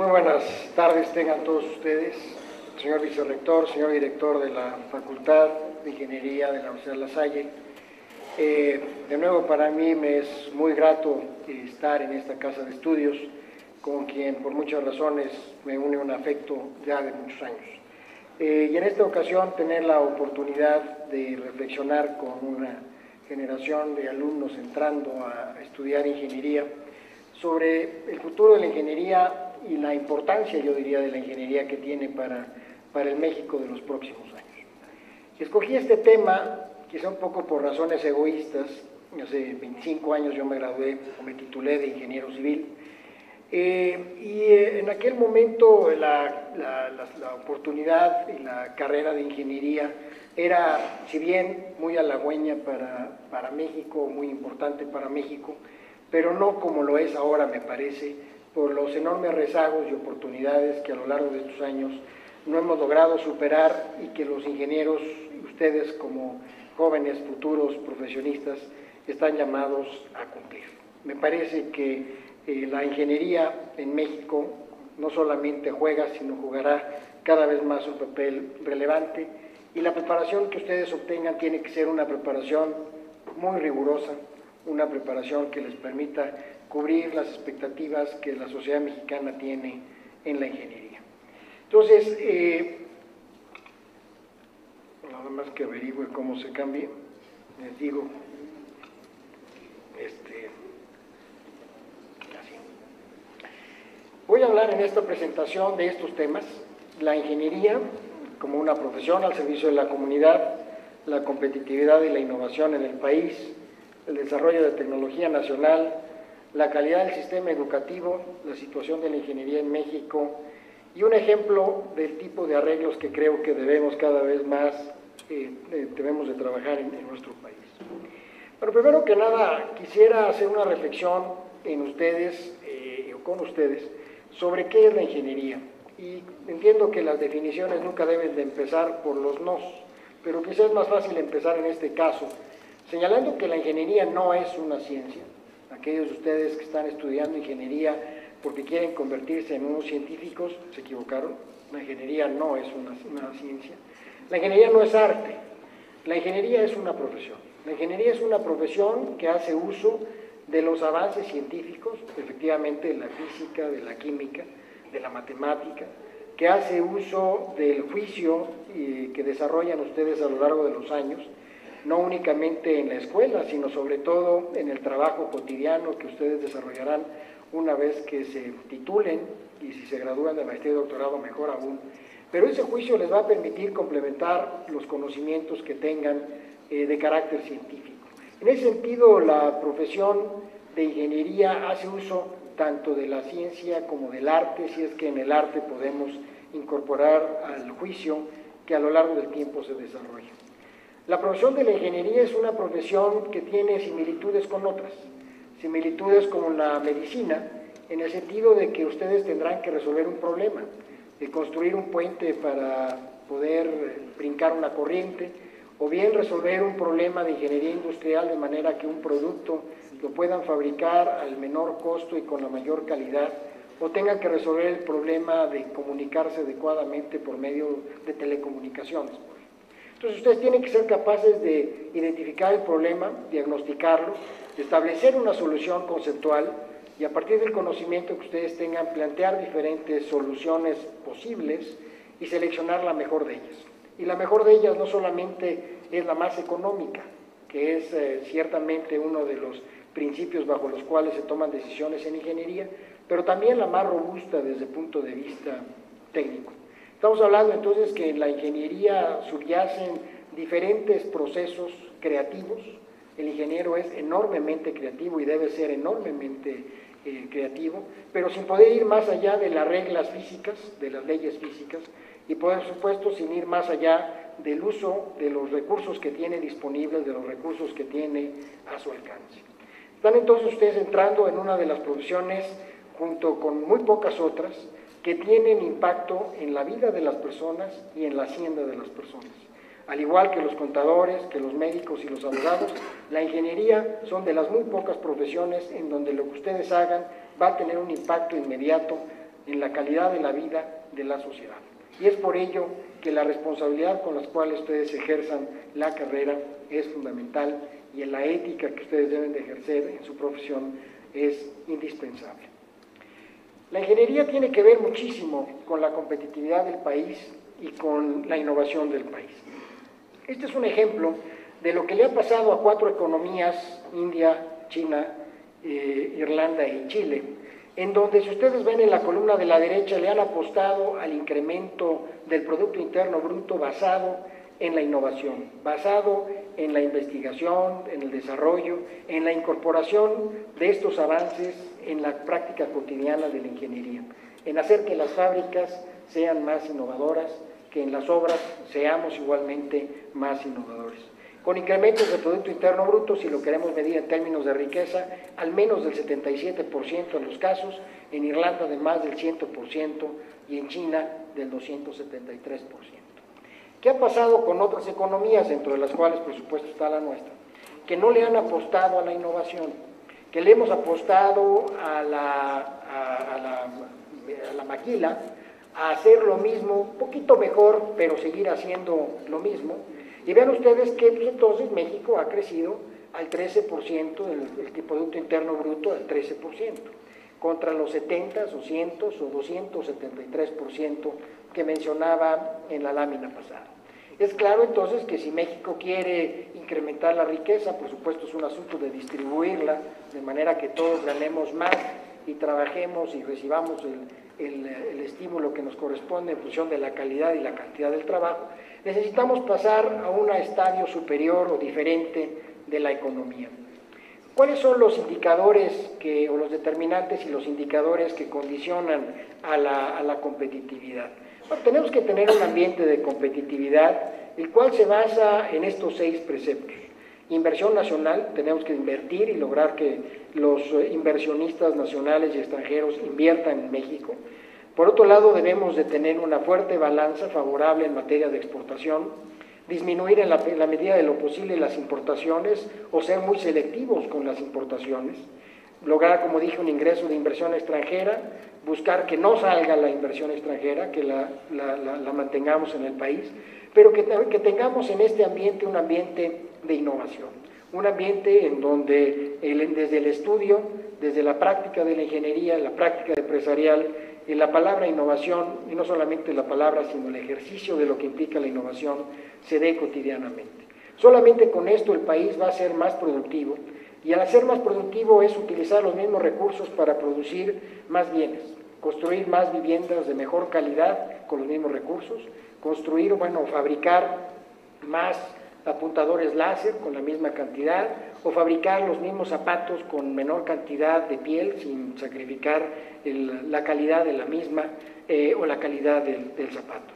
Muy buenas tardes tengan todos ustedes, señor vicerrector, señor director de la Facultad de Ingeniería de la Universidad La Salle. De nuevo, para mí me es muy grato estar en esta casa de estudios, con quien por muchas razones me une un afecto ya de muchos años. Y en esta ocasión tener la oportunidad de reflexionar con una generación de alumnos entrando a estudiar ingeniería sobre el futuro de la ingeniería y la importancia, yo diría, de la ingeniería que tiene para el México de los próximos años. Escogí este tema, quizá un poco por razones egoístas. Hace 25 años yo me gradué o me titulé de ingeniero civil, en aquel momento la oportunidad y la carrera de ingeniería era, si bien muy halagüeña para México, muy importante para México, pero no como lo es ahora, me parece, por los enormes rezagos y oportunidades que a lo largo de estos años no hemos logrado superar y que los ingenieros, ustedes como jóvenes futuros profesionistas, están llamados a cumplir. Me parece que la ingeniería en México no solamente juega, sino jugará cada vez más un papel relevante, y la preparación que ustedes obtengan tiene que ser una preparación muy rigurosa, una preparación que les permita cubrir las expectativas que la sociedad mexicana tiene en la ingeniería. Entonces, nada más que averigüe cómo se cambie, les digo, así. Voy a hablar en esta presentación de estos temas: la ingeniería como una profesión al servicio de la comunidad, la competitividad y la innovación en el país, el desarrollo de tecnología nacional, la calidad del sistema educativo, la situación de la ingeniería en México y un ejemplo del tipo de arreglos que creo que debemos cada vez más debemos de trabajar en nuestro país. Pero primero que nada quisiera hacer una reflexión en ustedes o con ustedes sobre qué es la ingeniería. Y entiendo que las definiciones nunca deben de empezar por los nos, pero quizás es más fácil empezar en este caso señalando que la ingeniería no es una ciencia. Aquellos de ustedes que están estudiando ingeniería porque quieren convertirse en unos científicos se equivocaron. La ingeniería no es una ciencia. La ingeniería no es arte. La ingeniería es una profesión. La ingeniería es una profesión que hace uso de los avances científicos, efectivamente de la física, de la química, de la matemática, que hace uso del juicio que desarrollan ustedes a lo largo de los años, no únicamente en la escuela, sino sobre todo en el trabajo cotidiano que ustedes desarrollarán una vez que se titulen, y si se gradúan de maestría y doctorado, mejor aún. Pero ese juicio les va a permitir complementar los conocimientos que tengan de carácter científico. En ese sentido, la profesión de ingeniería hace uso tanto de la ciencia como del arte, si es que en el arte podemos incorporar al juicio que a lo largo del tiempo se desarrolla. La profesión de la ingeniería es una profesión que tiene similitudes con otras, similitudes como la medicina, en el sentido de que ustedes tendrán que resolver un problema, de construir un puente para poder brincar una corriente, o bien resolver un problema de ingeniería industrial de manera que un producto lo puedan fabricar al menor costo y con la mayor calidad, o tengan que resolver el problema de comunicarse adecuadamente por medio de telecomunicaciones. Entonces ustedes tienen que ser capaces de identificar el problema, diagnosticarlo, establecer una solución conceptual y a partir del conocimiento que ustedes tengan, plantear diferentes soluciones posibles y seleccionar la mejor de ellas. Y la mejor de ellas no solamente es la más económica, que es ciertamente uno de los principios bajo los cuales se toman decisiones en ingeniería, pero también la más robusta desde el punto de vista técnico. Estamos hablando entonces que en la ingeniería subyacen diferentes procesos creativos. El ingeniero es enormemente creativo y debe ser enormemente creativo, pero sin poder ir más allá de las reglas físicas, de las leyes físicas, y por supuesto sin ir más allá del uso de los recursos que tiene disponibles, de los recursos que tiene a su alcance. Están entonces ustedes entrando en una de las profesiones, junto con muy pocas otras, que tienen impacto en la vida de las personas y en la hacienda de las personas. Al igual que los contadores, que los médicos y los abogados, la ingeniería son de las muy pocas profesiones en donde lo que ustedes hagan va a tener un impacto inmediato en la calidad de la vida de la sociedad. Y es por ello que la responsabilidad con la cual ustedes ejerzan la carrera es fundamental y en la ética que ustedes deben de ejercer en su profesión es indispensable. La ingeniería tiene que ver muchísimo con la competitividad del país y con la innovación del país. Este es un ejemplo de lo que le ha pasado a 4 economías, India, China, Irlanda y Chile, en donde, si ustedes ven en la columna de la derecha, le han apostado al incremento del Producto Interno Bruto basado en la innovación, basado en la investigación, en el desarrollo, en la incorporación de estos avances en la práctica cotidiana de la ingeniería, en hacer que las fábricas sean más innovadoras, que en las obras seamos igualmente más innovadores. Con incrementos del Producto Interno Bruto, si lo queremos medir en términos de riqueza, al menos del 77% en los casos, en Irlanda de más del 100% y en China del 273%. ¿Qué ha pasado con otras economías, dentro de las cuales por supuesto está la nuestra? Que no le han apostado a la innovación, que le hemos apostado a la maquila, a hacer lo mismo, un poquito mejor, pero seguir haciendo lo mismo. Y vean ustedes que pues, entonces México ha crecido al 13%, el Producto Interno Bruto al 13%, contra los 70, 200 o 273% que mencionaba en la lámina pasada. Es claro entonces que si México quiere incrementar la riqueza, por supuesto es un asunto de distribuirla, de manera que todos ganemos más y trabajemos y recibamos el estímulo que nos corresponde en función de la calidad y la cantidad del trabajo, necesitamos pasar a un estadio superior o diferente de la economía. ¿Cuáles son los indicadores o los determinantes y los indicadores que condicionan a la competitividad? Bueno, tenemos que tener un ambiente de competitividad, el cual se basa en estos 6 preceptos. Inversión nacional, tenemos que invertir y lograr que los inversionistas nacionales y extranjeros inviertan en México. Por otro lado, debemos de tener una fuerte balanza favorable en materia de exportación, disminuir en la medida de lo posible las importaciones o ser muy selectivos con las importaciones, lograr, como dije, un ingreso de inversión extranjera, buscar que no salga la inversión extranjera, que la mantengamos en el país, pero que tengamos en este ambiente un ambiente de innovación, un ambiente en donde desde el estudio, desde la práctica de la ingeniería, la práctica empresarial, la palabra innovación, y no solamente la palabra, sino el ejercicio de lo que implica la innovación, se dé cotidianamente. Solamente con esto el país va a ser más productivo, y al ser más productivo es utilizar los mismos recursos para producir más bienes, construir más viviendas de mejor calidad con los mismos recursos, fabricar más apuntadores láser con la misma cantidad, o fabricar los mismos zapatos con menor cantidad de piel sin sacrificar la calidad de la misma o la calidad del zapato.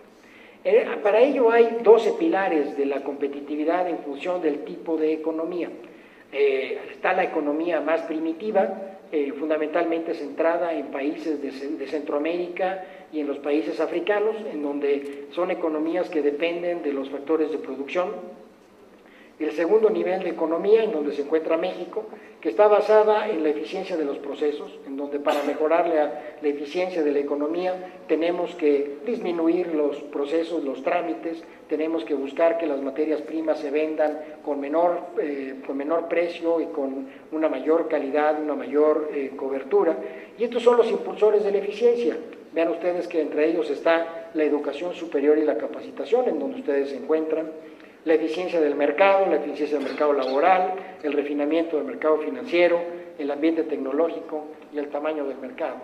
Para ello hay 12 pilares de la competitividad en función del tipo de economía. Está la economía más primitiva, fundamentalmente centrada en países de Centroamérica y en los países africanos, en donde son economías que dependen de los factores de producción. El segundo nivel de economía, en donde se encuentra México, que está basada en la eficiencia de los procesos, en donde para mejorar la eficiencia de la economía tenemos que disminuir los procesos, los trámites, tenemos que buscar que las materias primas se vendan con menor precio y con una mayor calidad, una mayor cobertura. Y estos son los impulsores de la eficiencia. Vean ustedes que entre ellos está la educación superior y la capacitación, en donde ustedes se encuentran, la eficiencia del mercado, la eficiencia del mercado laboral, el refinamiento del mercado financiero, el ambiente tecnológico y el tamaño del mercado.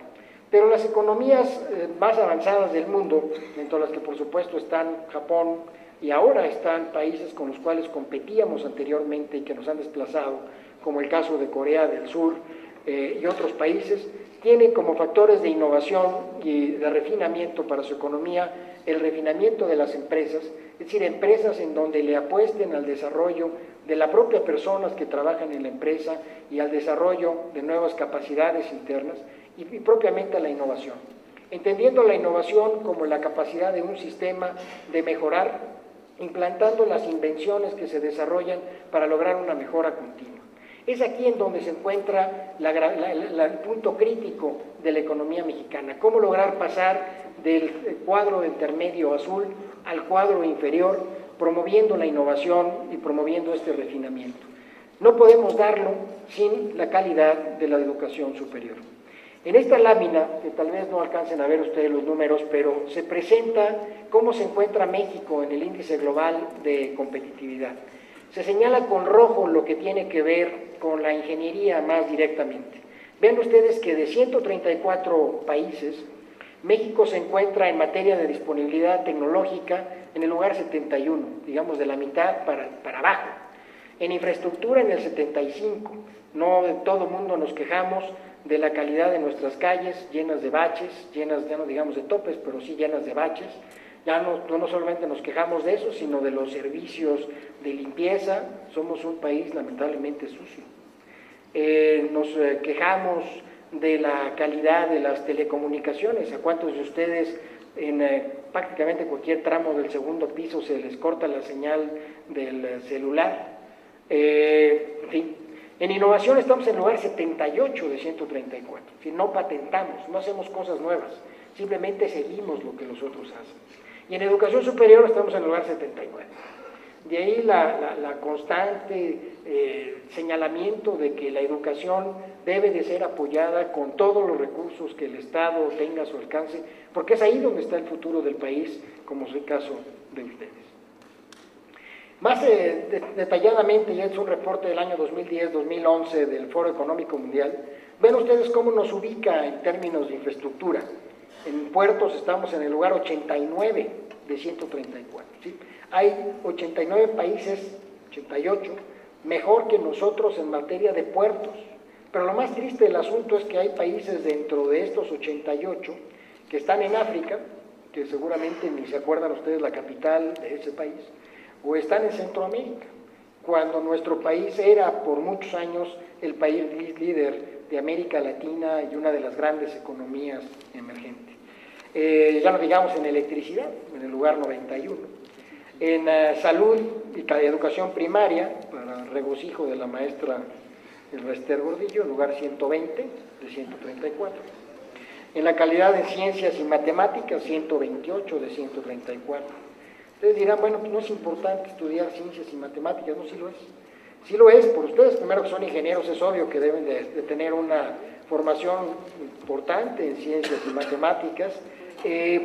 Pero las economías más avanzadas del mundo, dentro de las que por supuesto están Japón y ahora están países con los cuales competíamos anteriormente y que nos han desplazado, como el caso de Corea del Sur y otros países, tienen como factores de innovación y de refinamiento para su economía el refinamiento de las empresas, es decir, empresas en donde le apuesten al desarrollo de las propias personas que trabajan en la empresa y al desarrollo de nuevas capacidades internas y propiamente a la innovación, entendiendo la innovación como la capacidad de un sistema de mejorar, implantando las invenciones que se desarrollan para lograr una mejora continua. Es aquí en donde se encuentra el punto crítico de la economía mexicana. ¿Cómo lograr pasar del cuadro intermedio azul al cuadro inferior, promoviendo la innovación y promoviendo este refinamiento? No podemos darlo sin la calidad de la educación superior. En esta lámina, que tal vez no alcancen a ver ustedes los números, pero se presenta cómo se encuentra México en el índice global de competitividad. Se señala con rojo lo que tiene que ver con la ingeniería más directamente. Vean ustedes que de 134 países, México se encuentra en materia de disponibilidad tecnológica en el lugar 71, digamos de la mitad para abajo. En infraestructura en el 75, no de todo mundo nos quejamos de la calidad de nuestras calles, llenas de baches, llenas, ya no digamos de topes, pero sí llenas de baches. Ya no solamente nos quejamos de eso, sino de los servicios de limpieza. Somos un país lamentablemente sucio. Nos quejamos de la calidad de las telecomunicaciones. ¿A cuántos de ustedes en prácticamente cualquier tramo del segundo piso se les corta la señal del celular? En fin. En innovación estamos en el lugar 78 de 134, si no patentamos, no hacemos cosas nuevas, simplemente seguimos lo que los otros hacen. Y en educación superior estamos en el lugar 79. De ahí la constante señalamiento de que la educación debe de ser apoyada con todos los recursos que el Estado tenga a su alcance, porque es ahí donde está el futuro del país, como es el caso de ustedes. Más detalladamente, y es un reporte del año 2010-2011 del Foro Económico Mundial, ven ustedes cómo nos ubica en términos de infraestructura. En puertos estamos en el lugar 89 de 134. ¿Sí? Hay 89 países, 88, mejor que nosotros en materia de puertos. Pero lo más triste del asunto es que hay países dentro de estos 88 que están en África, que seguramente ni se acuerdan ustedes la capital de ese país, o están en Centroamérica, cuando nuestro país era por muchos años el país líder de América Latina y una de las grandes economías emergentes. Ya no digamos en electricidad, en el lugar 91. En salud y educación primaria, para regocijo de la maestra Esther Gordillo, el lugar 120 de 134. En la calidad de ciencias y matemáticas, 128 de 134. Ustedes dirán, bueno, pues no es importante estudiar ciencias y matemáticas. No, sí lo es. Sí lo es, por ustedes primero que son ingenieros, es obvio que deben de tener una formación importante en ciencias y matemáticas,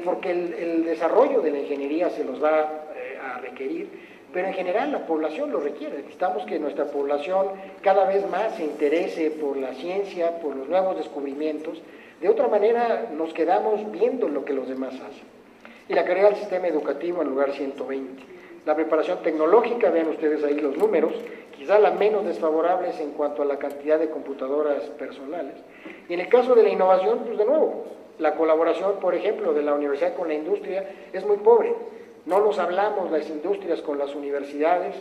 porque el desarrollo de la ingeniería se los va a requerir, pero en general la población lo requiere. Necesitamos que nuestra población cada vez más se interese por la ciencia, por los nuevos descubrimientos. De otra manera nos quedamos viendo lo que los demás hacen. Y la calidad del sistema educativo en lugar 120. La preparación tecnológica, vean ustedes ahí los números, quizá la menos desfavorable es en cuanto a la cantidad de computadoras personales. Y en el caso de la innovación, pues de nuevo, la colaboración, por ejemplo, de la universidad con la industria es muy pobre. No nos hablamos las industrias con las universidades,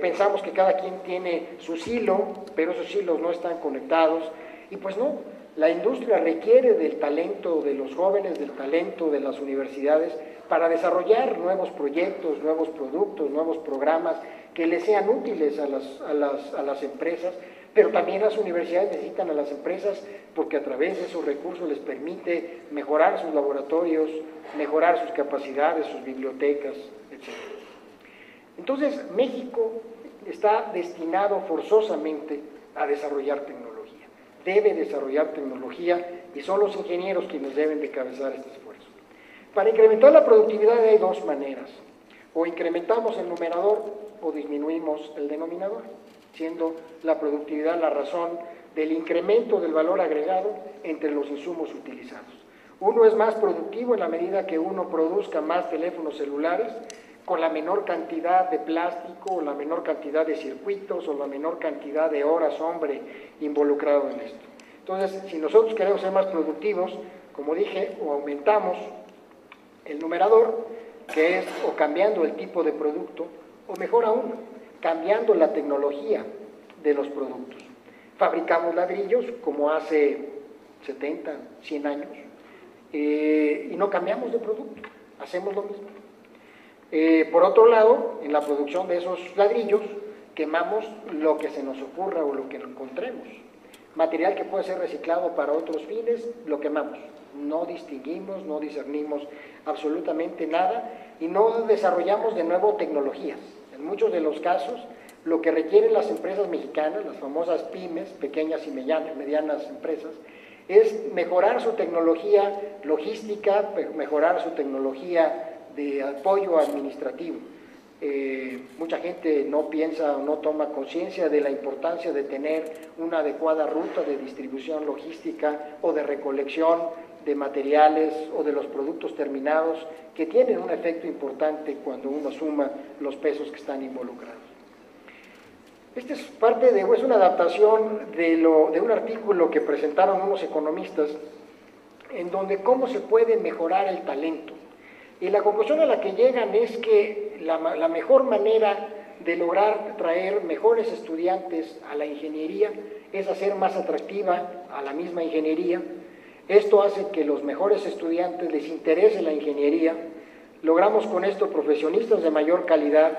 pensamos que cada quien tiene su silo, pero esos silos no están conectados, y pues no. La industria requiere del talento de los jóvenes, del talento de las universidades para desarrollar nuevos proyectos, nuevos productos, nuevos programas que les sean útiles a las empresas, pero también las universidades necesitan a las empresas porque a través de esos recursos les permite mejorar sus laboratorios, mejorar sus capacidades, sus bibliotecas, etc. Entonces, México está destinado forzosamente a desarrollar tecnología. Debe desarrollar tecnología y son los ingenieros quienes deben de cabezar este esfuerzo. Para incrementar la productividad hay dos maneras: o incrementamos el numerador o disminuimos el denominador, siendo la productividad la razón del incremento del valor agregado entre los insumos utilizados. Uno es más productivo en la medida que uno produzca más teléfonos celulares con la menor cantidad de plástico, o la menor cantidad de circuitos, o la menor cantidad de horas hombre involucrado en esto. Entonces, si nosotros queremos ser más productivos, como dije, o aumentamos el numerador, que es o cambiando el tipo de producto, o mejor aún, cambiando la tecnología de los productos. Fabricamos ladrillos como hace 70, 100 años, y no cambiamos de producto, hacemos lo mismo. Por otro lado, en la producción de esos ladrillos, quemamos lo que se nos ocurra o lo que encontremos. Material que puede ser reciclado para otros fines, lo quemamos. No distinguimos, no discernimos absolutamente nada y no desarrollamos de nuevo tecnologías. En muchos de los casos, lo que requieren las empresas mexicanas, las famosas pymes, pequeñas y medianas empresas, es mejorar su tecnología logística, mejorar su tecnología de apoyo administrativo. Mucha gente no piensa o no toma conciencia de la importancia de tener una adecuada ruta de distribución logística o de recolección de materiales o de los productos terminados que tienen un efecto importante cuando uno suma los pesos que están involucrados. Esta es parte de, es una adaptación de un artículo que presentaron unos economistas en donde cómo se puede mejorar el talento. Y la conclusión a la que llegan es que la mejor manera de lograr traer mejores estudiantes a la ingeniería es hacer más atractiva a la misma ingeniería. Esto hace que los mejores estudiantes les interese la ingeniería. Logramos con esto profesionistas de mayor calidad.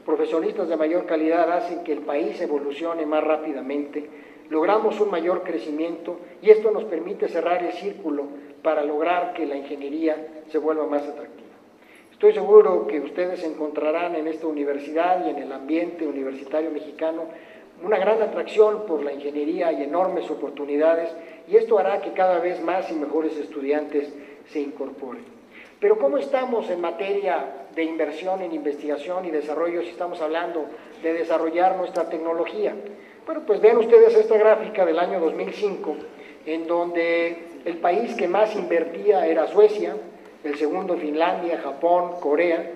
Profesionistas de mayor calidad hacen que el país evolucione más rápidamente. Logramos un mayor crecimiento y esto nos permite cerrar el círculo para lograr que la ingeniería se vuelva más atractiva. Estoy seguro que ustedes encontrarán en esta universidad y en el ambiente universitario mexicano una gran atracción por la ingeniería y enormes oportunidades, y esto hará que cada vez más y mejores estudiantes se incorporen. Pero ¿cómo estamos en materia de inversión en investigación y desarrollo si estamos hablando de desarrollar nuestra tecnología? Bueno, pues vean ustedes esta gráfica del año 2005, en donde el país que más invertía era Suecia, el segundo Finlandia, Japón, Corea,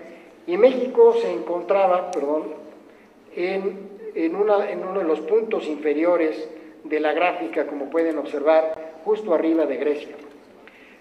y México se encontraba, en uno de los puntos inferiores de la gráfica, como pueden observar, justo arriba de Grecia.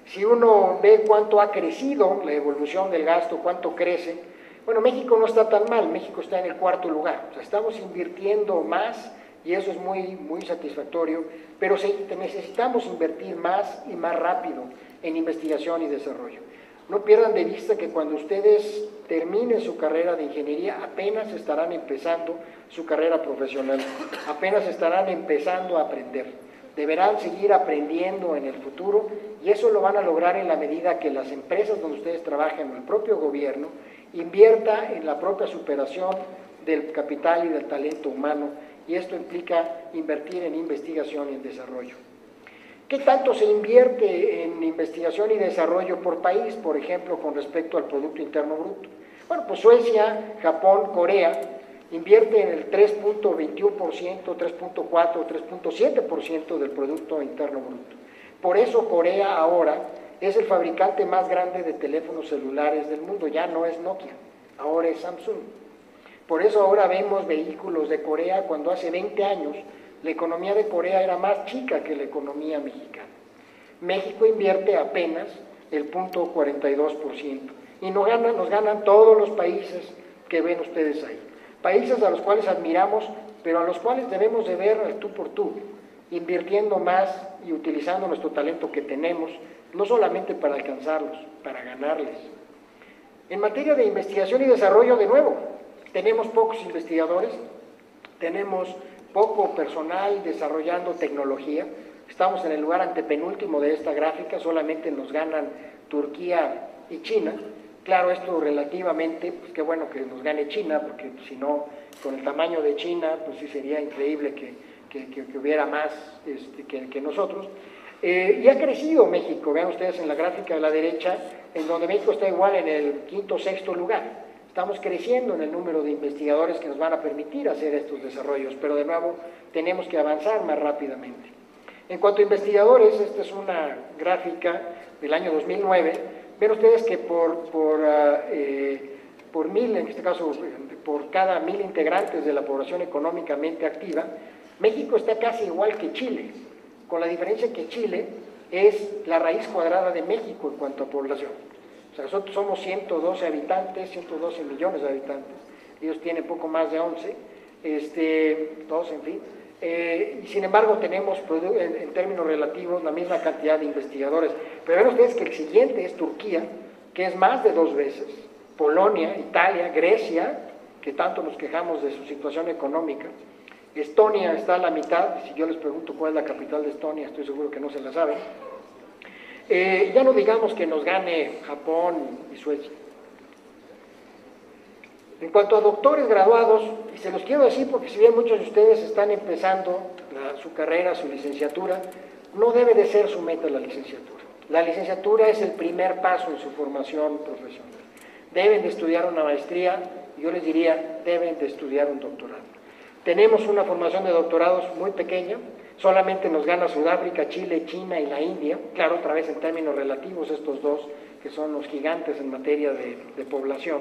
Si uno ve cuánto ha crecido la evolución del gasto, cuánto crece, bueno, México no está tan mal, México está en el cuarto lugar, o sea, estamos invirtiendo más y eso es muy satisfactorio, pero necesitamos invertir más y más rápido en investigación y desarrollo. No pierdan de vista que cuando ustedes terminen su carrera de ingeniería, apenas estarán empezando su carrera profesional, apenas estarán empezando a aprender. Deberán seguir aprendiendo en el futuro y eso lo van a lograr en la medida que las empresas donde ustedes trabajen o el propio gobierno invierta en la propia superación del capital y del talento humano, y esto implica invertir en investigación y en desarrollo. ¿Qué tanto se invierte en investigación y desarrollo por país, por ejemplo, con respecto al Producto Interno Bruto? Bueno, pues Suecia, Japón, Corea invierte en el 3.21%, 3.4%, 3.7% del Producto Interno Bruto. Por eso Corea ahora es el fabricante más grande de teléfonos celulares del mundo, ya no es Nokia, ahora es Samsung. Por eso ahora vemos vehículos de Corea cuando hace 20 años la economía de Corea era más chica que la economía mexicana. México invierte apenas el 0.42% y nos ganan todos los países que ven ustedes ahí. Países a los cuales admiramos, pero a los cuales debemos de ver al tú por tú, invirtiendo más y utilizando nuestro talento que tenemos, no solamente para alcanzarlos, para ganarles. En materia de investigación y desarrollo, de nuevo, tenemos pocos investigadores, tenemos poco personal desarrollando tecnología, estamos en el lugar antepenúltimo de esta gráfica, solamente nos ganan Turquía y China. Claro, esto relativamente, pues qué bueno que nos gane China, porque si no, con el tamaño de China, pues sí sería increíble que hubiera más que nosotros. Y ha crecido México, vean ustedes en la gráfica de la derecha, en donde México está igual en el quinto o sexto lugar. Estamos creciendo en el número de investigadores que nos van a permitir hacer estos desarrollos, pero de nuevo tenemos que avanzar más rápidamente. En cuanto a investigadores, esta es una gráfica del año 2009. Ven ustedes que por mil, en este caso por cada 1000 integrantes de la población económicamente activa, México está casi igual que Chile, con la diferencia que Chile es la raíz cuadrada de México en cuanto a población. O sea, nosotros somos 112 habitantes, 112 millones de habitantes, ellos tienen poco más de 11, todos en fin, y sin embargo tenemos en términos relativos la misma cantidad de investigadores. Pero ven ustedes que el siguiente es Turquía, que es más de 2 veces, Polonia, Italia, Grecia, que tanto nos quejamos de su situación económica. Estonia está a la mitad, si yo les pregunto cuál es la capital de Estonia, estoy seguro que no se la saben. Ya no digamos que nos gane Japón y Suecia. En cuanto a doctores graduados, y se los quiero decir porque si bien muchos de ustedes están empezando su carrera, su licenciatura, no debe de ser su meta la licenciatura. La licenciatura es el primer paso en su formación profesional. Deben de estudiar una maestría, yo les diría, deben de estudiar un doctorado. Tenemos una formación de doctorados muy pequeña, solamente nos gana Sudáfrica, Chile, China y la India, claro, otra vez en términos relativos estos dos, que son los gigantes en materia de población.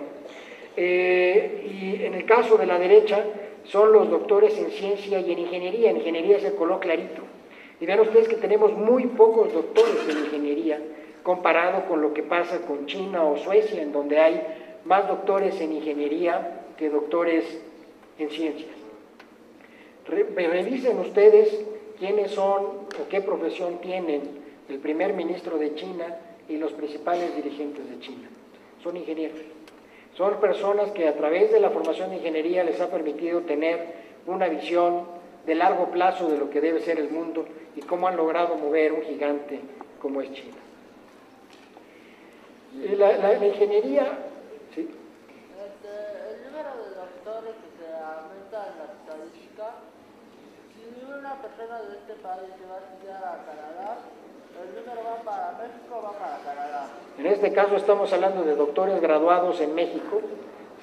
Y en el caso de la derecha, son los doctores en ciencia y en ingeniería. En ingeniería es el color clarito. Y vean ustedes que tenemos muy pocos doctores en ingeniería, comparado con lo que pasa con China o Suecia, en donde hay más doctores en ingeniería que doctores en ciencias. Revisen ustedes quiénes son o qué profesión tienen el primer ministro de China y los principales dirigentes de China. Son ingenieros. Son personas que a través de la formación de ingeniería les ha permitido tener una visión de largo plazo de lo que debe ser el mundo y cómo han logrado mover un gigante como es China. La ingeniería, ¿sí? El número de doctores que se aumenta en la estadística, si una persona de este país se va a estudiar a Canadá, el número va para México, va para Canadá. En este caso estamos hablando de doctores graduados en México.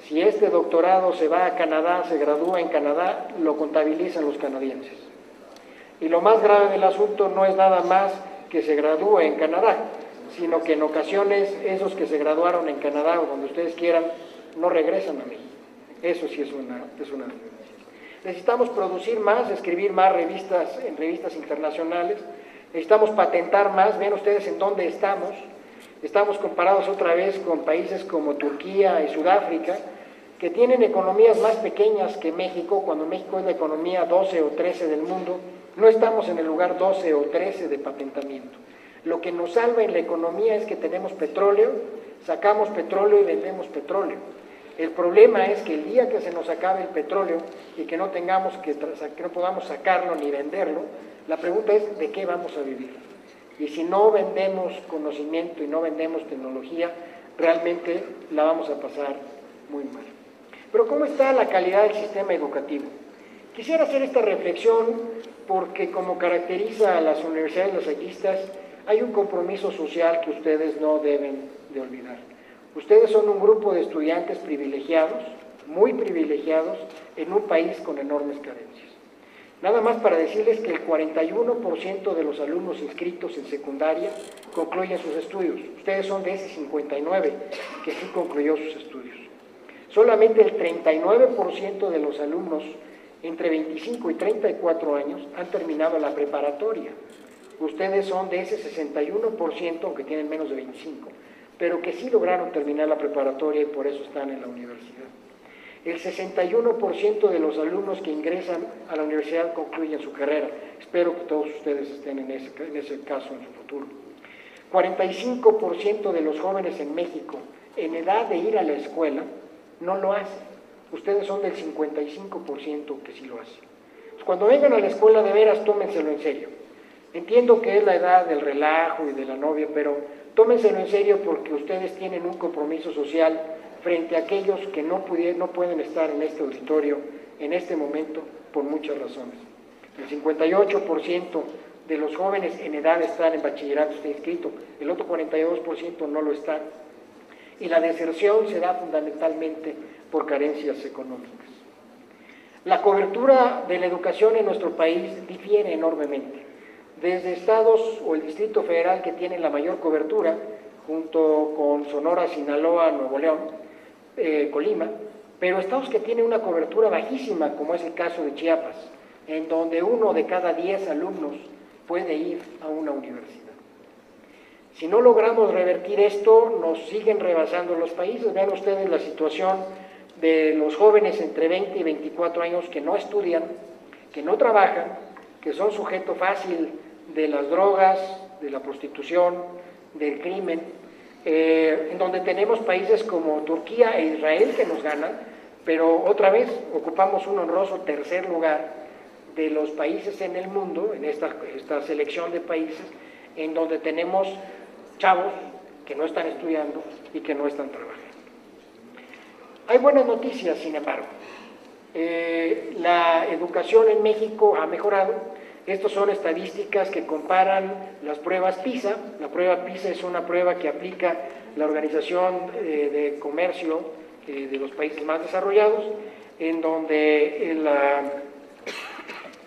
Si este doctorado se va a Canadá, se gradúa en Canadá, lo contabilizan los canadienses. Y lo más grave del asunto no es nada más que se gradúe en Canadá, sino que en ocasiones esos que se graduaron en Canadá o donde ustedes quieran, no regresan a México. Eso sí es una desgracia. Necesitamos producir más, escribir más revistas en revistas internacionales. Necesitamos patentar más. Vean ustedes en dónde estamos. Estamos comparados otra vez con países como Turquía y Sudáfrica, que tienen economías más pequeñas que México, cuando México es la economía 12 o 13 del mundo. No estamos en el lugar 12 o 13 de patentamiento. Lo que nos salva en la economía es que tenemos petróleo, sacamos petróleo y vendemos petróleo. El problema es que el día que se nos acabe el petróleo y que no podamos sacarlo ni venderlo, la pregunta es ¿de qué vamos a vivir? Y si no vendemos conocimiento y no vendemos tecnología, realmente la vamos a pasar muy mal. Pero ¿cómo está la calidad del sistema educativo? Quisiera hacer esta reflexión porque, como caracteriza a las universidades lasallistas, hay un compromiso social que ustedes no deben de olvidar. Ustedes son un grupo de estudiantes privilegiados, muy privilegiados, en un país con enormes carencias. Nada más para decirles que el 41% de los alumnos inscritos en secundaria concluyen sus estudios. Ustedes son de ese 59% que sí concluyó sus estudios. Solamente el 39% de los alumnos entre 25 y 34 años han terminado la preparatoria. Ustedes son de ese 61%, aunque tienen menos de 25, pero que sí lograron terminar la preparatoria y por eso están en la universidad. El 61% de los alumnos que ingresan a la universidad concluyen su carrera. Espero que todos ustedes estén en ese caso en su futuro. 45% de los jóvenes en México en edad de ir a la escuela no lo hacen. Ustedes son del 55% que sí lo hacen. Pues cuando vengan a la escuela, de veras, tómenselo en serio. Entiendo que es la edad del relajo y de la novia, pero tómenselo en serio porque ustedes tienen un compromiso social frente a aquellos que no pueden estar en este auditorio en este momento por muchas razones. El 58% de los jóvenes en edad de estar en bachillerato está inscrito, el otro 42% no lo está. Y la deserción se da fundamentalmente por carencias económicas. La cobertura de la educación en nuestro país difiere enormemente. Desde estados o el Distrito Federal que tienen la mayor cobertura, junto con Sonora, Sinaloa, Nuevo León, Colima, pero estados que tienen una cobertura bajísima, como es el caso de Chiapas, en donde 1 de cada 10 alumnos puede ir a una universidad. Si no logramos revertir esto, nos siguen rebasando los países. Vean ustedes la situación de los jóvenes entre 20 y 24 años que no estudian, que no trabajan, que son sujeto fácil de las drogas, de la prostitución, del crimen, en donde tenemos países como Turquía e Israel que nos ganan, pero otra vez ocupamos un honroso tercer lugar de los países en el mundo, en esta selección de países, en donde tenemos chavos que no están estudiando y que no están trabajando. Hay buenas noticias, sin embargo. La educación en México ha mejorado. Estas son estadísticas que comparan las pruebas PISA. La prueba PISA es una prueba que aplica la Organización de Comercio de los países más desarrollados, en donde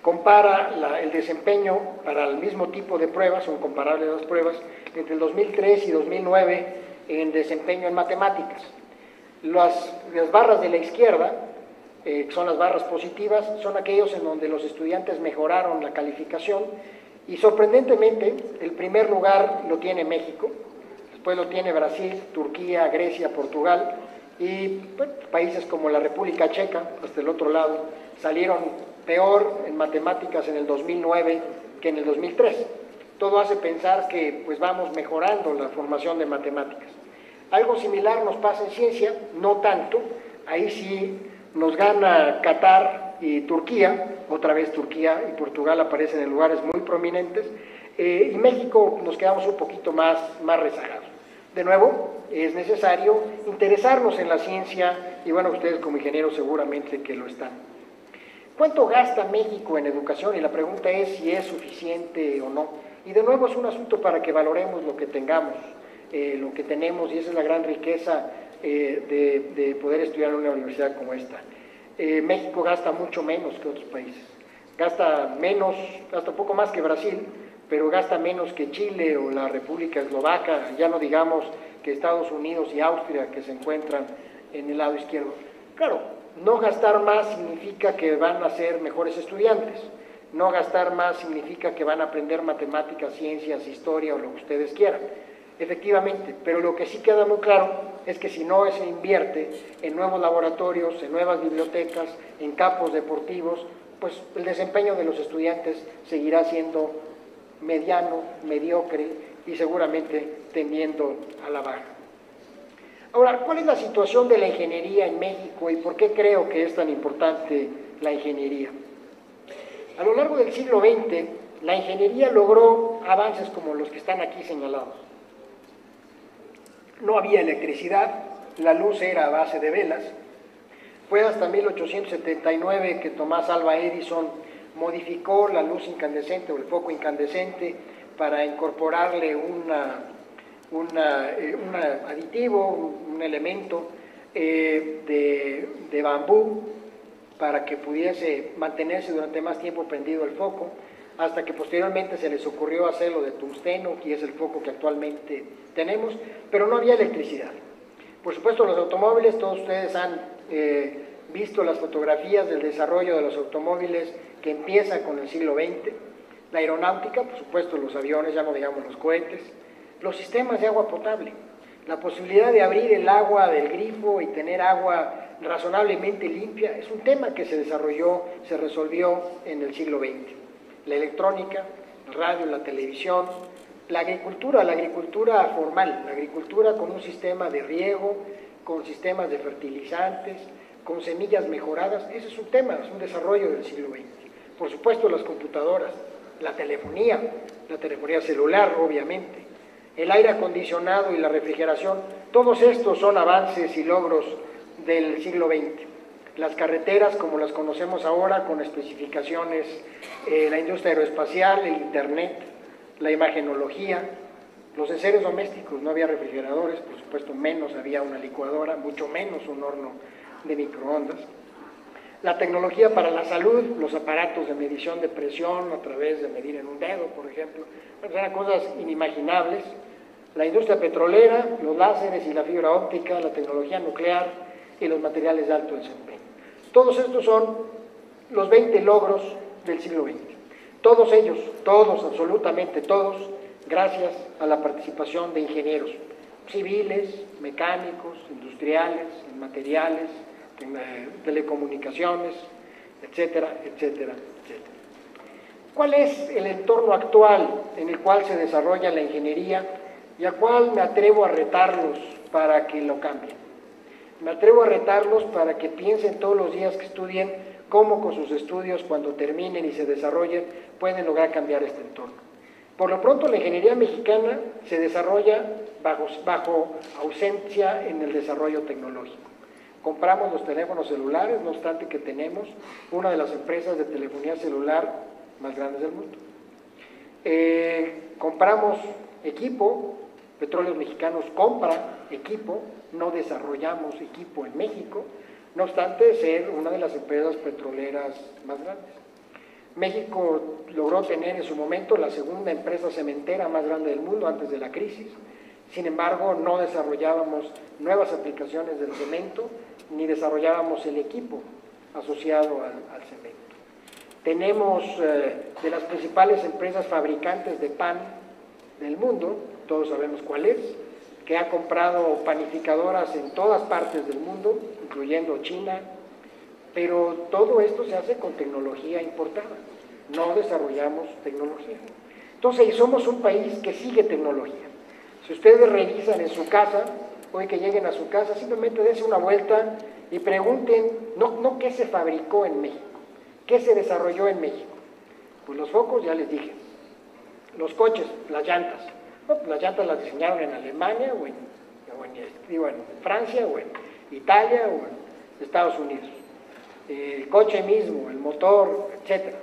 compara el desempeño para el mismo tipo de pruebas, son comparables las pruebas, entre el 2003 y 2009 en desempeño en matemáticas. Las barras de la izquierda, que son las barras positivas, son aquellos en donde los estudiantes mejoraron la calificación y sorprendentemente el primer lugar lo tiene México, después lo tiene Brasil, Turquía, Grecia, Portugal y bueno, países como la República Checa, hasta el otro lado, salieron peor en matemáticas en el 2009 que en el 2003. Todo hace pensar que pues vamos mejorando la formación de matemáticas. Algo similar nos pasa en ciencia, no tanto, ahí sí nos gana Qatar y Turquía, otra vez Turquía y Portugal aparecen en lugares muy prominentes, y México nos quedamos un poquito más rezagados. De nuevo, es necesario interesarnos en la ciencia, y bueno, ustedes como ingenieros seguramente que lo están. ¿Cuánto gasta México en educación? Y la pregunta es si es suficiente o no. Y de nuevo es un asunto para que valoremos lo que tengamos, lo que tenemos, y esa es la gran riqueza de poder estudiar en una universidad como esta. México gasta mucho menos que otros países, gasta poco más que Brasil, pero gasta menos que Chile o la República Eslovaca, ya no digamos que Estados Unidos y Austria, que se encuentran en el lado izquierdo. Claro, no gastar más significa que van a ser mejores estudiantes, no gastar más significa que van a aprender matemáticas, ciencias, historia o lo que ustedes quieran. Efectivamente, pero lo que sí queda muy claro es que si no se invierte en nuevos laboratorios, en nuevas bibliotecas, en campos deportivos, pues el desempeño de los estudiantes seguirá siendo mediano, mediocre y seguramente tendiendo a la baja. Ahora, ¿cuál es la situación de la ingeniería en México y por qué creo que es tan importante la ingeniería? A lo largo del siglo XX, la ingeniería logró avances como los que están aquí señalados. No había electricidad, la luz era a base de velas. Fue hasta 1879 que Tomás Alva Edison modificó la luz incandescente o el foco incandescente para incorporarle un aditivo, un elemento de bambú para que pudiese mantenerse durante más tiempo prendido el foco, hasta que posteriormente se les ocurrió hacerlo de tungsteno, que es el foco que actualmente tenemos, pero no había electricidad. Por supuesto, los automóviles, todos ustedes han visto las fotografías del desarrollo de los automóviles que empieza con el siglo XX, la aeronáutica, por supuesto los aviones, ya no digamos los cohetes, los sistemas de agua potable, la posibilidad de abrir el agua del grifo y tener agua razonablemente limpia, es un tema que se desarrolló, se resolvió en el siglo XX. La electrónica, el radio, la televisión, la agricultura formal, la agricultura con un sistema de riego, con sistemas de fertilizantes, con semillas mejoradas, ese es un tema, es un desarrollo del siglo XX. Por supuesto las computadoras, la telefonía celular obviamente, el aire acondicionado y la refrigeración, todos estos son avances y logros del siglo XX. Las carreteras como las conocemos ahora con especificaciones, la industria aeroespacial, el internet, la imagenología, los enseres domésticos, no había refrigeradores, por supuesto menos había una licuadora, mucho menos un horno de microondas. La tecnología para la salud, los aparatos de medición de presión a través de medir en un dedo, por ejemplo, eran cosas inimaginables. La industria petrolera, los láseres y la fibra óptica, la tecnología nuclear y los materiales de alto desempeño. Todos estos son los 20 logros del siglo XX. Todos ellos, todos, absolutamente todos, gracias a la participación de ingenieros civiles, mecánicos, industriales, en materiales, en telecomunicaciones, etcétera, etcétera, etcétera. ¿Cuál es el entorno actual en el cual se desarrolla la ingeniería y al cual me atrevo a retarlos para que lo cambien? Me atrevo a retarlos para que piensen todos los días que estudien cómo con sus estudios, cuando terminen y se desarrollen, pueden lograr cambiar este entorno. Por lo pronto, la ingeniería mexicana se desarrolla bajo ausencia en el desarrollo tecnológico. Compramos los teléfonos celulares, no obstante que tenemos una de las empresas de telefonía celular más grandes del mundo. Compramos equipo, Petróleos Mexicanos compra equipo, no desarrollamos equipo en México, no obstante ser una de las empresas petroleras más grandes. México logró tener en su momento la segunda empresa cementera más grande del mundo antes de la crisis. Sin embargo, no desarrollábamos nuevas aplicaciones del cemento ni desarrollábamos el equipo asociado al cemento. Tenemos de las principales empresas fabricantes de pan del mundo, todos sabemos cuál es, que ha comprado panificadoras en todas partes del mundo, incluyendo China, pero todo esto se hace con tecnología importada, no desarrollamos tecnología. Entonces, somos un país que sigue tecnología. Si ustedes revisan en su casa, hoy que lleguen a su casa, simplemente dense una vuelta y pregunten, no qué se fabricó en México, qué se desarrolló en México. Pues los focos, ya les dije, los coches, las llantas. Las llantas las diseñaron en Alemania o en Francia o en Italia o en Estados Unidos. El coche mismo, el motor, etc.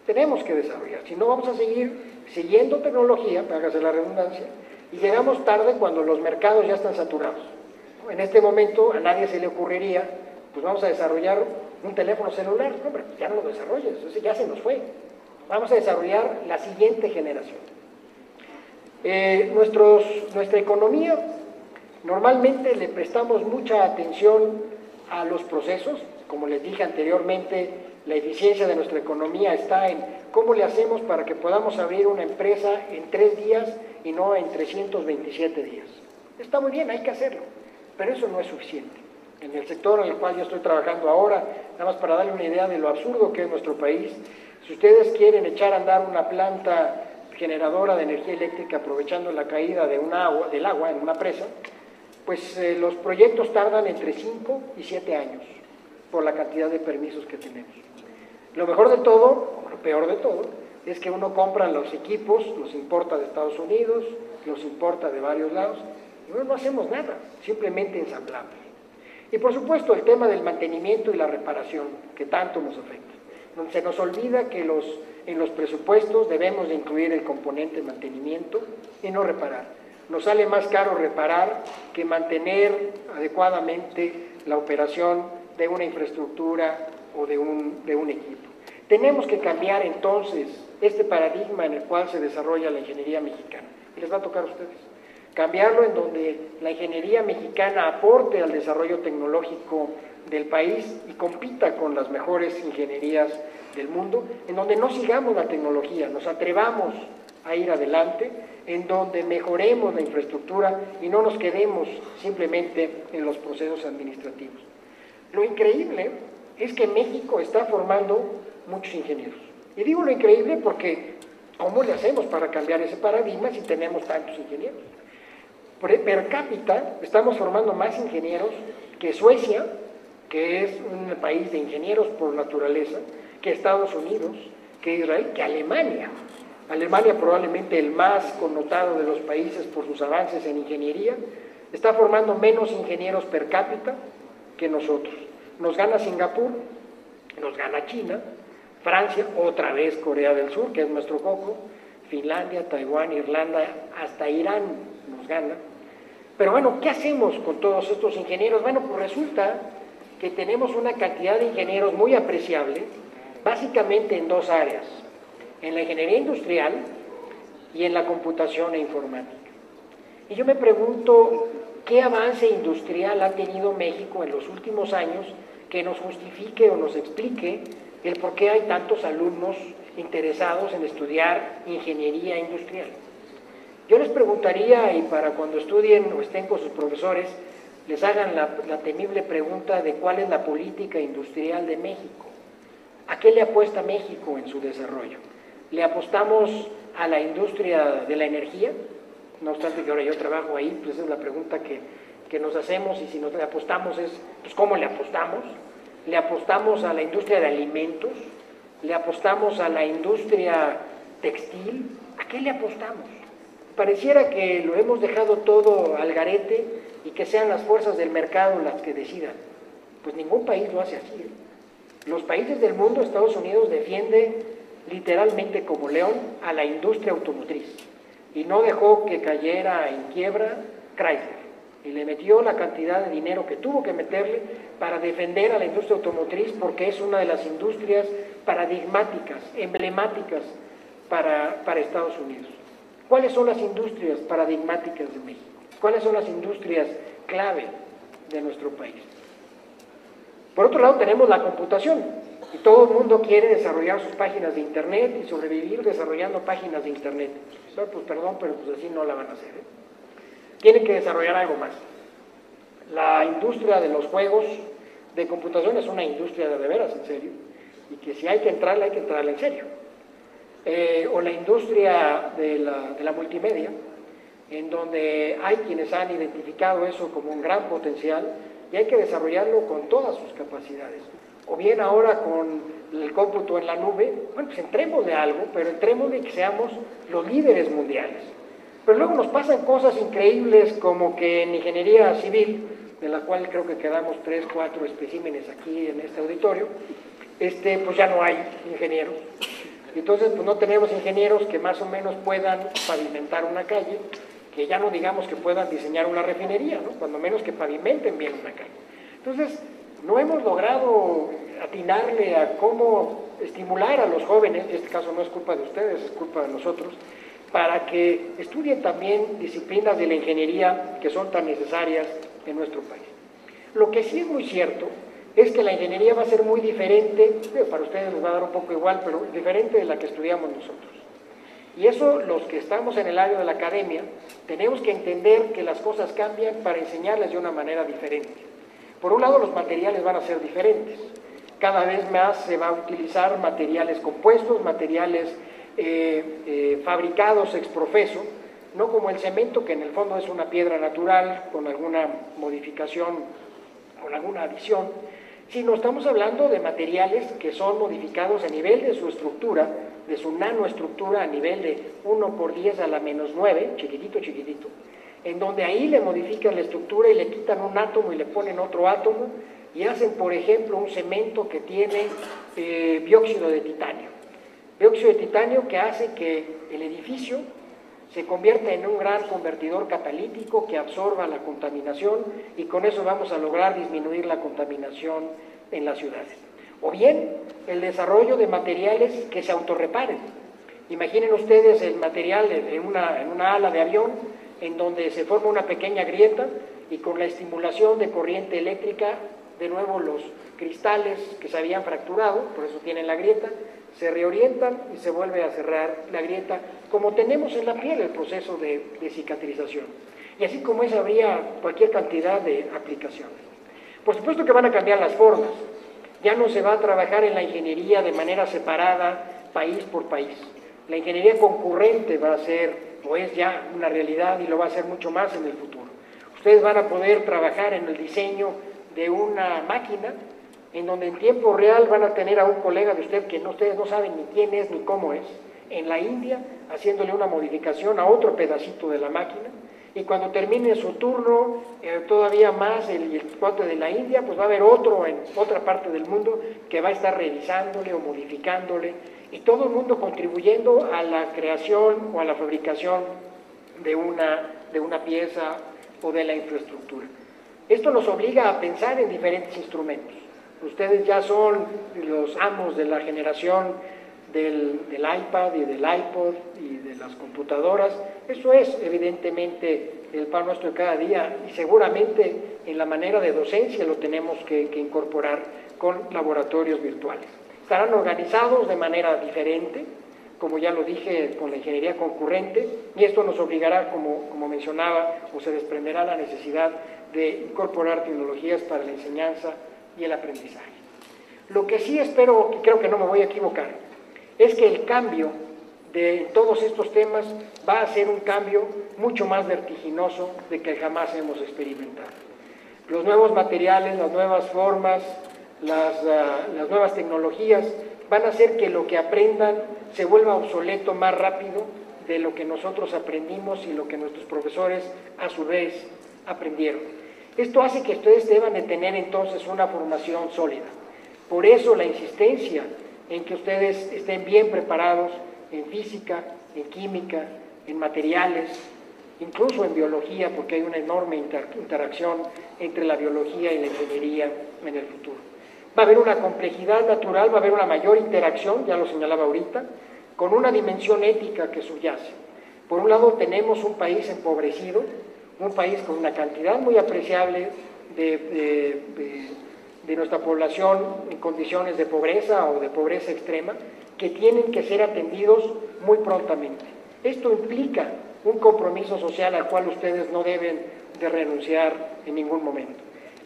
Tenemos que desarrollar, si no vamos a seguir siguiendo tecnología, hágase la redundancia, y llegamos tarde cuando los mercados ya están saturados. En este momento a nadie se le ocurriría, pues vamos a desarrollar un teléfono celular. No, pero ya no lo desarrolles, ese ya se nos fue. Vamos a desarrollar la siguiente generación. Nuestra economía, normalmente le prestamos mucha atención a los procesos. Como les dije anteriormente, la eficiencia de nuestra economía está en cómo le hacemos para que podamos abrir una empresa en 3 días y no en 327 días. Está muy bien, hay que hacerlo, pero eso no es suficiente. En el sector en el cual yo estoy trabajando ahora, nada más para darle una idea de lo absurdo que es nuestro país, si ustedes quieren echar a andar una planta generadora de energía eléctrica aprovechando la caída del agua en una presa, pues los proyectos tardan entre 5 y 7 años por la cantidad de permisos que tenemos. Lo mejor de todo, o lo peor de todo, es que uno compra los equipos, los importa de Estados Unidos, los importa de varios lados, y no hacemos nada, simplemente ensamblamos. Y por supuesto el tema del mantenimiento y la reparación, que tanto nos afecta. Se nos olvida que en los presupuestos debemos de incluir el componente mantenimiento y no reparar. Nos sale más caro reparar que mantener adecuadamente la operación de una infraestructura o de un equipo. Tenemos que cambiar entonces este paradigma en el cual se desarrolla la ingeniería mexicana. Y les va a tocar a ustedes. Cambiarlo en donde la ingeniería mexicana aporte al desarrollo tecnológico del país y compita con las mejores ingenierías del mundo, en donde no sigamos la tecnología, nos atrevamos a ir adelante, en donde mejoremos la infraestructura y no nos quedemos simplemente en los procesos administrativos. Lo increíble es que México está formando muchos ingenieros. Y digo lo increíble porque ¿cómo le hacemos para cambiar ese paradigma si tenemos tantos ingenieros? Per cápita estamos formando más ingenieros que Suecia, que es un país de ingenieros por naturaleza, que Estados Unidos, que Israel, que Alemania. Alemania, probablemente el más connotado de los países por sus avances en ingeniería, está formando menos ingenieros per cápita que nosotros. Nos gana Singapur, nos gana China, Francia, otra vez Corea del Sur, que es nuestro foco, Finlandia, Taiwán, Irlanda, hasta Irán nos gana. Pero bueno, ¿qué hacemos con todos estos ingenieros? Bueno, pues resulta que tenemos una cantidad de ingenieros muy apreciable, básicamente en 2 áreas, en la ingeniería industrial y en la computación e informática. Y yo me pregunto, ¿qué avance industrial ha tenido México en los últimos años que nos justifique o nos explique el por qué hay tantos alumnos interesados en estudiar ingeniería industrial? Yo les preguntaría, y para cuando estudien o estén con sus profesores, les hagan la temible pregunta de cuál es la política industrial de México. ¿A qué le apuesta México en su desarrollo? ¿Le apostamos a la industria de la energía? No obstante que ahora yo trabajo ahí, pues esa es la pregunta que que nos hacemos, y si nos le apostamos es, pues, ¿cómo le apostamos? Le apostamos a la industria de alimentos, le apostamos a la industria textil, ¿a qué le apostamos? Pareciera que lo hemos dejado todo al garete y que sean las fuerzas del mercado las que decidan. Pues ningún país lo hace así. Los países del mundo, Estados Unidos defiende literalmente como león a la industria automotriz y no dejó que cayera en quiebra Chrysler y le metió la cantidad de dinero que tuvo que meterle para defender a la industria automotriz, porque es una de las industrias paradigmáticas, emblemáticas para Estados Unidos. ¿Cuáles son las industrias paradigmáticas de México? ¿Cuáles son las industrias clave de nuestro país? Por otro lado tenemos la computación, y todo el mundo quiere desarrollar sus páginas de internet y sobrevivir desarrollando páginas de internet. Pues perdón, pero pues así no la van a hacer, ¿eh? Tienen que desarrollar algo más. La industria de los juegos de computación es una industria de veras, en serio, y que si hay que entrarla en serio. O la industria de la multimedia, en donde hay quienes han identificado eso como un gran potencial y hay que desarrollarlo con todas sus capacidades. O bien ahora con el cómputo en la nube, bueno, pues entremos de algo, pero entremos de que seamos los líderes mundiales. Pero luego nos pasan cosas increíbles, como que en ingeniería civil, de la cual creo que quedamos 3, 4 especímenes aquí en este auditorio, pues ya no hay ingenieros. Entonces, pues no tenemos ingenieros que más o menos puedan pavimentar una calle, que ya no digamos que puedan diseñar una refinería, ¿no? Cuando menos que pavimenten bien una calle. Entonces, no hemos logrado atinarle a cómo estimular a los jóvenes, en este caso no es culpa de ustedes, es culpa de nosotros, para que estudien también disciplinas de la ingeniería que son tan necesarias en nuestro país. Lo que sí es muy cierto es que la ingeniería va a ser muy diferente, para ustedes les va a dar un poco igual, pero diferente de la que estudiamos nosotros. Y eso, los que estamos en el área de la academia, tenemos que entender que las cosas cambian para enseñarles de una manera diferente. Por un lado, los materiales van a ser diferentes. Cada vez más se va a utilizar materiales compuestos, materiales fabricados ex professo, no como el cemento, que en el fondo es una piedra natural con alguna modificación, con alguna adición, sino estamos hablando de materiales que son modificados a nivel de su estructura, de su nanoestructura a nivel de 1 × 10⁻⁹, chiquitito, chiquitito, en donde ahí le modifican la estructura y le quitan un átomo y le ponen otro átomo y hacen, por ejemplo, un cemento que tiene dióxido de titanio. Dióxido de titanio que hace que el edificio se convierta en un gran convertidor catalítico que absorba la contaminación y con eso vamos a lograr disminuir la contaminación en las ciudades. O bien, el desarrollo de materiales que se autorreparen. Imaginen ustedes el material en una ala de avión en donde se forma una pequeña grieta y con la estimulación de corriente eléctrica, de nuevo los cristales que se habían fracturado, por eso tienen la grieta, se reorientan y se vuelve a cerrar la grieta, como tenemos en la piel el proceso de cicatrización. Y así como eso habría cualquier cantidad de aplicaciones. Por supuesto que van a cambiar las formas. Ya no se va a trabajar en la ingeniería de manera separada, país por país. La ingeniería concurrente va a ser, o es ya una realidad y lo va a ser mucho más en el futuro. Ustedes van a poder trabajar en el diseño de una máquina en donde en tiempo real van a tener a un colega de usted que ustedes no saben ni quién es ni cómo es, en la India, haciéndole una modificación a otro pedacito de la máquina, y cuando termine su turno, todavía más, el cuate de la India, pues va a haber otro en otra parte del mundo que va a estar revisándole o modificándole, y todo el mundo contribuyendo a la creación o a la fabricación de una pieza o de la infraestructura. Esto nos obliga a pensar en diferentes instrumentos. Ustedes ya son los amos de la generación del iPad y del iPod y de las computadoras. Eso es evidentemente el pan nuestro de cada día y seguramente en la manera de docencia lo tenemos que incorporar con laboratorios virtuales. Estarán organizados de manera diferente, como ya lo dije, con la ingeniería concurrente, y esto nos obligará, como mencionaba, o se desprenderá la necesidad de incorporar tecnologías para la enseñanza y el aprendizaje. Lo que sí espero, y creo que no me voy a equivocar, es que el cambio de todos estos temas va a ser un cambio mucho más vertiginoso de que jamás hemos experimentado. Los nuevos materiales, las nuevas formas, las nuevas tecnologías van a hacer que lo que aprendan se vuelva obsoleto más rápido de lo que nosotros aprendimos y lo que nuestros profesores a su vez aprendieron. Esto hace que ustedes deban de tener entonces una formación sólida. Por eso la insistencia en que ustedes estén bien preparados en física, en química, en materiales, incluso en biología, porque hay una enorme interacción entre la biología y la ingeniería en el futuro. Va a haber una complejidad natural, va a haber una mayor interacción, ya lo señalaba ahorita, con una dimensión ética que subyace. Por un lado tenemos un país empobrecido, un país con una cantidad muy apreciable de nuestra población en condiciones de pobreza o de pobreza extrema, que tienen que ser atendidos muy prontamente. Esto implica un compromiso social al cual ustedes no deben de renunciar en ningún momento.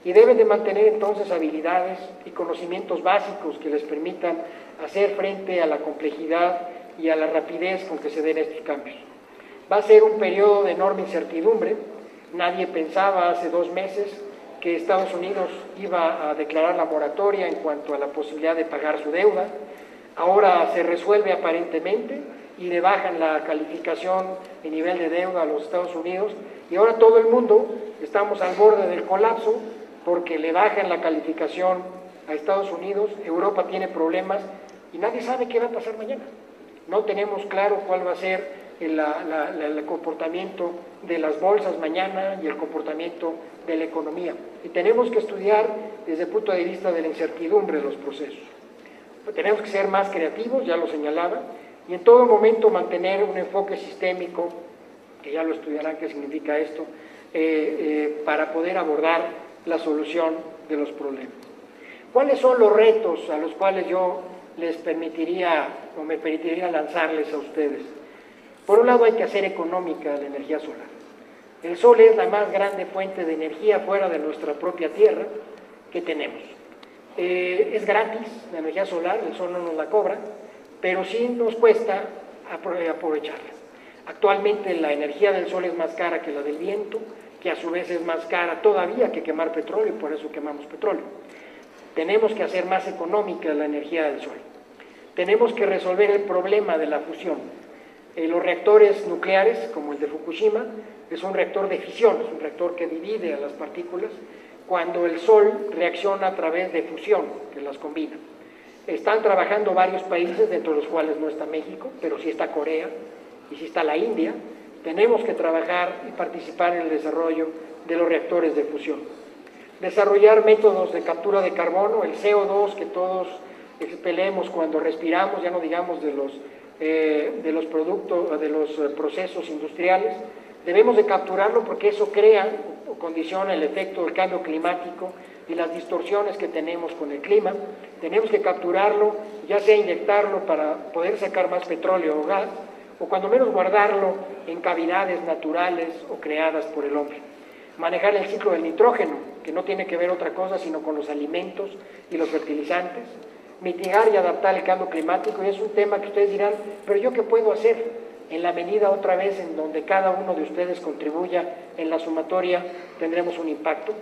Y deben de mantener entonces habilidades y conocimientos básicos que les permitan hacer frente a la complejidad y a la rapidez con que se den estos cambios. Va a ser un periodo de enorme incertidumbre. Nadie pensaba hace 2 meses que Estados Unidos iba a declarar la moratoria en cuanto a la posibilidad de pagar su deuda. Ahora se resuelve aparentemente y le bajan la calificación de nivel de deuda a los Estados Unidos, y ahora todo el mundo estamos al borde del colapso porque le bajan la calificación a Estados Unidos. Europa tiene problemas y nadie sabe qué va a pasar mañana. No tenemos claro cuál va a ser el comportamiento de las bolsas mañana y el comportamiento de la economía. Y tenemos que estudiar desde el punto de vista de la incertidumbre los procesos. Tenemos que ser más creativos, ya lo señalaba, y en todo momento mantener un enfoque sistémico, que ya lo estudiarán qué significa esto, para poder abordar la solución de los problemas. ¿Cuáles son los retos a los cuales yo les permitiría o me permitiría lanzarles a ustedes? Por un lado hay que hacer económica la energía solar. El sol es la más grande fuente de energía fuera de nuestra propia tierra que tenemos. Es gratis la energía solar, el sol no nos la cobra, pero sí nos cuesta aprovecharla. Actualmente la energía del sol es más cara que la del viento, que a su vez es más cara todavía que quemar petróleo, y por eso quemamos petróleo. Tenemos que hacer más económica la energía del sol. Tenemos que resolver el problema de la fusión. Los reactores nucleares, como el de Fukushima, es un reactor de fisión, es un reactor que divide a las partículas, cuando el sol reacciona a través de fusión, que las combina. Están trabajando varios países, dentro de los cuales no está México, pero sí está Corea y sí está la India. Tenemos que trabajar y participar en el desarrollo de los reactores de fusión. Desarrollar métodos de captura de carbono, el CO2 que todos expelemos cuando respiramos, ya no digamos de los productos, de los procesos industriales. Debemos de capturarlo porque eso crea o condiciona el efecto del cambio climático y las distorsiones que tenemos con el clima. Tenemos que capturarlo, ya sea inyectarlo para poder sacar más petróleo o gas, o cuando menos guardarlo en cavidades naturales o creadas por el hombre. Manejar el ciclo del nitrógeno, que no tiene que ver otra cosa sino con los alimentos y los fertilizantes. Mitigar y adaptar el cambio climático, y es un tema que ustedes dirán, pero ¿yo qué puedo hacer? En la medida otra vez en donde cada uno de ustedes contribuya en la sumatoria, tendremos un impacto.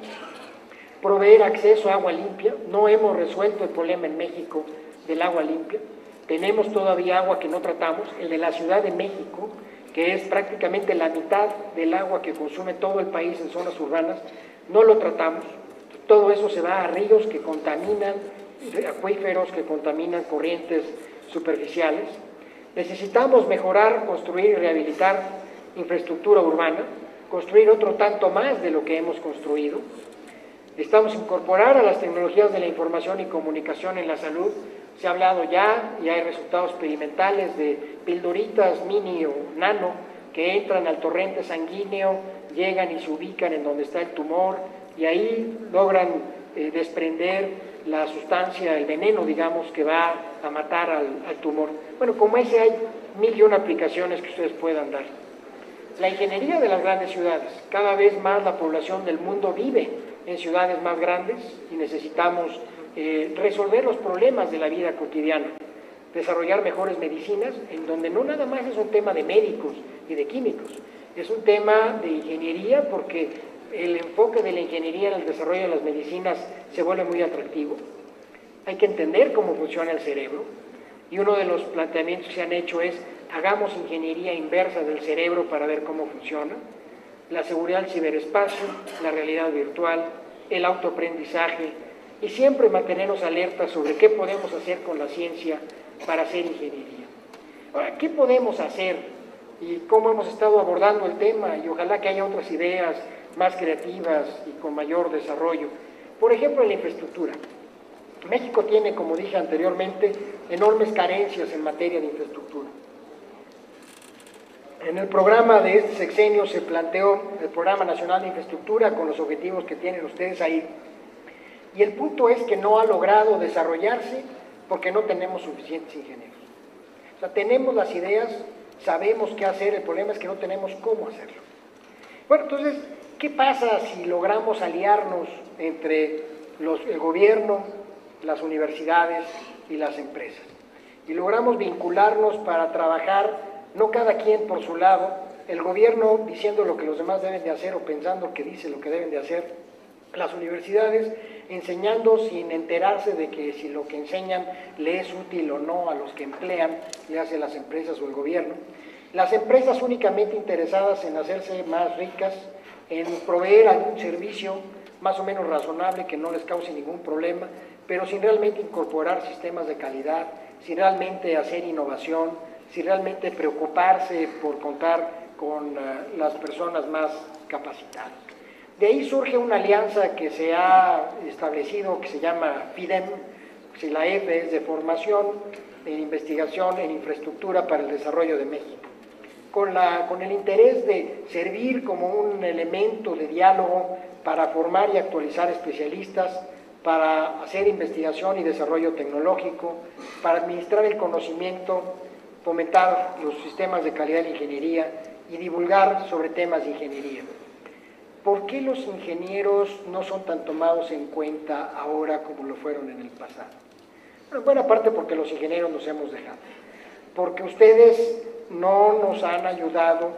Proveer acceso a agua limpia. No hemos resuelto el problema en México del agua limpia. Tenemos todavía agua que no tratamos. El de la Ciudad de México, que es prácticamente la mitad del agua que consume todo el país en zonas urbanas, no lo tratamos. Todo eso se va a ríos que contaminan, acuíferos que contaminan corrientes superficiales. Necesitamos mejorar, construir y rehabilitar infraestructura urbana, construir otro tanto más de lo que hemos construido. Necesitamos incorporar a las tecnologías de la información y comunicación en la salud. Se ha hablado ya y hay resultados experimentales de pildoritas mini o nano que entran al torrente sanguíneo, llegan y se ubican en donde está el tumor y ahí logran desprender la sustancia, el veneno, digamos, que va a matar al tumor. Bueno, como ese hay 1001 aplicaciones que ustedes puedan dar. La ingeniería de las grandes ciudades. Cada vez más la población del mundo vive en ciudades más grandes y necesitamos resolver los problemas de la vida cotidiana. desarrollar mejores medicinas, en donde no nada más es un tema de médicos y de químicos, es un tema de ingeniería, porque el enfoque de la ingeniería en el desarrollo de las medicinas se vuelve muy atractivo. Hay que entender cómo funciona el cerebro, y uno de los planteamientos que se han hecho es: hagamos ingeniería inversa del cerebro para ver cómo funciona. La seguridad del ciberespacio, la realidad virtual, el autoaprendizaje, y siempre mantenernos alertas sobre qué podemos hacer con la ciencia para hacer ingeniería. Ahora, ¿qué podemos hacer? Y cómo hemos estado abordando el tema, y ojalá que haya otras ideas más creativas y con mayor desarrollo. Por ejemplo, en la infraestructura. México tiene, como dije anteriormente, enormes carencias en materia de infraestructura. En el programa de este sexenio se planteó el Programa Nacional de Infraestructura con los objetivos que tienen ustedes ahí. Y el punto es que no ha logrado desarrollarse porque no tenemos suficientes ingenieros. O sea, tenemos las ideas, sabemos qué hacer, el problema es que no tenemos cómo hacerlo. Bueno, entonces, ¿qué pasa si logramos aliarnos entre el gobierno, las universidades y las empresas? Y logramos vincularnos para trabajar, no cada quien por su lado, el gobierno diciendo lo que los demás deben de hacer o pensando que dice lo que deben de hacer, las universidades enseñando sin enterarse de que si lo que enseñan le es útil o no a los que emplean, le hacen las empresas o el gobierno, las empresas únicamente interesadas en hacerse más ricas, en proveer algún servicio más o menos razonable que no les cause ningún problema, pero sin realmente incorporar sistemas de calidad, sin realmente hacer innovación, sin realmente preocuparse por contar con las personas más capacitadas. De ahí surge una alianza que se ha establecido, que se llama FIDEM, si la F es de formación, en investigación, en infraestructura para el desarrollo de México, con el interés de servir como un elemento de diálogo para formar y actualizar especialistas, para hacer investigación y desarrollo tecnológico, para administrar el conocimiento, fomentar los sistemas de calidad de ingeniería y divulgar sobre temas de ingeniería. ¿Por qué los ingenieros no son tan tomados en cuenta ahora como lo fueron en el pasado? Bueno, en buena parte porque los ingenieros nos hemos dejado, porque ustedes no nos han ayudado,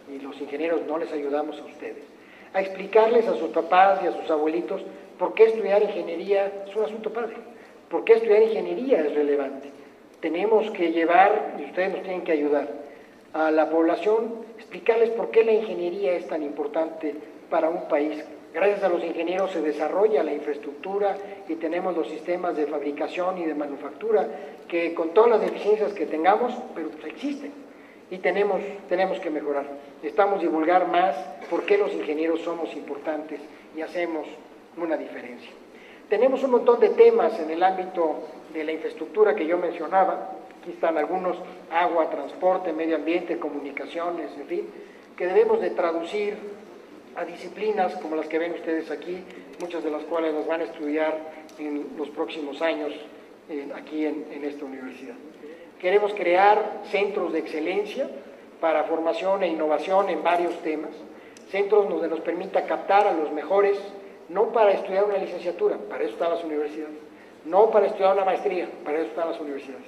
y los ingenieros no les ayudamos a ustedes, a explicarles a sus papás y a sus abuelitos por qué estudiar ingeniería es un asunto padre, por qué estudiar ingeniería es relevante. Tenemos que llevar, y ustedes nos tienen que ayudar, a la población, explicarles por qué la ingeniería es tan importante para un país. Gracias a los ingenieros se desarrolla la infraestructura y tenemos los sistemas de fabricación y de manufactura que, con todas las deficiencias que tengamos, pero existen y tenemos que mejorar. Necesitamos divulgar más por qué los ingenieros somos importantes y hacemos una diferencia. Tenemos un montón de temas en el ámbito de la infraestructura que yo mencionaba. Aquí están algunos: agua, transporte, medio ambiente, comunicaciones, en fin, que debemos de traducir a disciplinas como las que ven ustedes aquí, muchas de las cuales las van a estudiar en los próximos años aquí en esta universidad. Queremos crear centros de excelencia para formación e innovación en varios temas, centros donde nos permita captar a los mejores, no para estudiar una licenciatura, para eso están las universidades, no para estudiar una maestría, para eso están las universidades.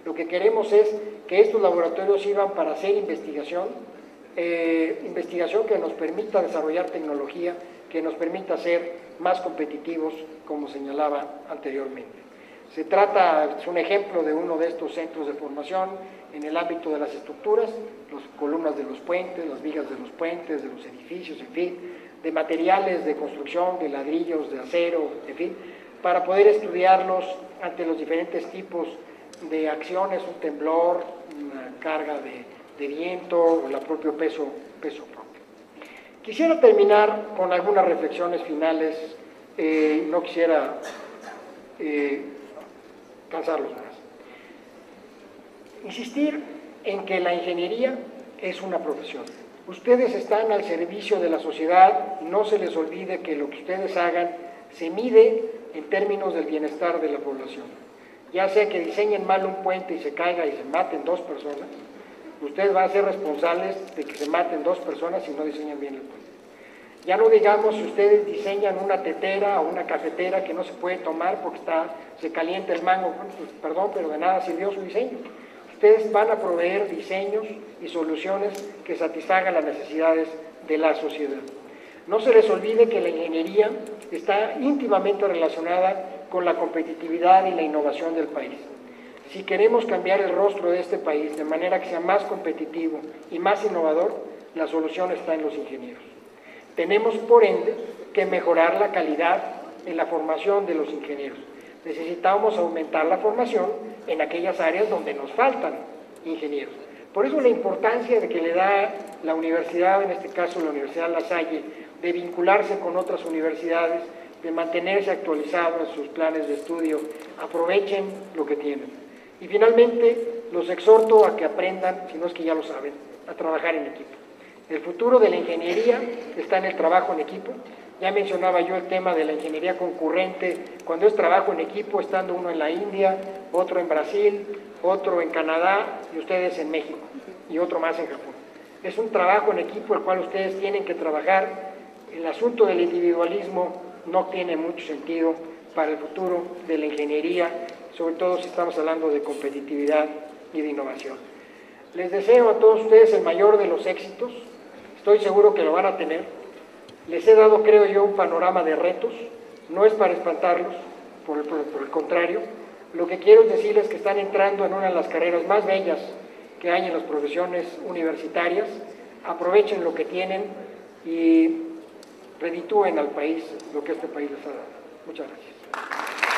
Lo que queremos es que estos laboratorios sirvan para hacer investigación que nos permita desarrollar tecnología, que nos permita ser más competitivos, como señalaba anteriormente. Se trata, es un ejemplo de uno de estos centros de formación en el ámbito de las estructuras, las columnas de los puentes, las vigas de los puentes, de los edificios, en fin, de materiales de construcción, de ladrillos, de acero, en fin, para poder estudiarlos ante los diferentes tipos de acciones, un temblor, una carga de viento o el propio peso propio. Quisiera terminar con algunas reflexiones finales, no quisiera cansarlos más. Insistir en que la ingeniería es una profesión. Ustedes están al servicio de la sociedad, no se les olvide que lo que ustedes hagan se mide en términos del bienestar de la población. Ya sea que diseñen mal un puente y se caiga y se maten 2 personas, ustedes van a ser responsables de que se maten 2 personas si no diseñan bien el puente. Ya no digamos si ustedes diseñan una tetera o una cafetera que no se puede tomar porque se calienta el mango, pues, perdón, pero de nada sirvió su diseño. Ustedes van a proveer diseños y soluciones que satisfagan las necesidades de la sociedad. No se les olvide que la ingeniería está íntimamente relacionada con la competitividad y la innovación del país. Si queremos cambiar el rostro de este país de manera que sea más competitivo y más innovador, la solución está en los ingenieros. Tenemos, por ende, que mejorar la calidad en la formación de los ingenieros. Necesitamos aumentar la formación en aquellas áreas donde nos faltan ingenieros. Por eso la importancia de que le da la universidad, en este caso la Universidad La Salle, de vincularse con otras universidades, de mantenerse actualizado en sus planes de estudio, aprovechen lo que tienen. Y finalmente, los exhorto a que aprendan, si no es que ya lo saben, a trabajar en equipo. El futuro de la ingeniería está en el trabajo en equipo. Ya mencionaba yo el tema de la ingeniería concurrente, cuando es trabajo en equipo, estando uno en la India, otro en Brasil, otro en Canadá y ustedes en México, y otro más en Japón. Es un trabajo en equipo el cual ustedes tienen que trabajar. El asunto del individualismo no tiene mucho sentido para el futuro de la ingeniería, sobre todo si estamos hablando de competitividad y de innovación. Les deseo a todos ustedes el mayor de los éxitos. Estoy seguro que lo van a tener. Les he dado, creo yo, un panorama de retos. No es para espantarlos, por el contrario. Lo que quiero es decirles que están entrando en una de las carreras más bellas que hay en las profesiones universitarias. Aprovechen lo que tienen y reditúen al país lo que este país les ha dado. Muchas gracias.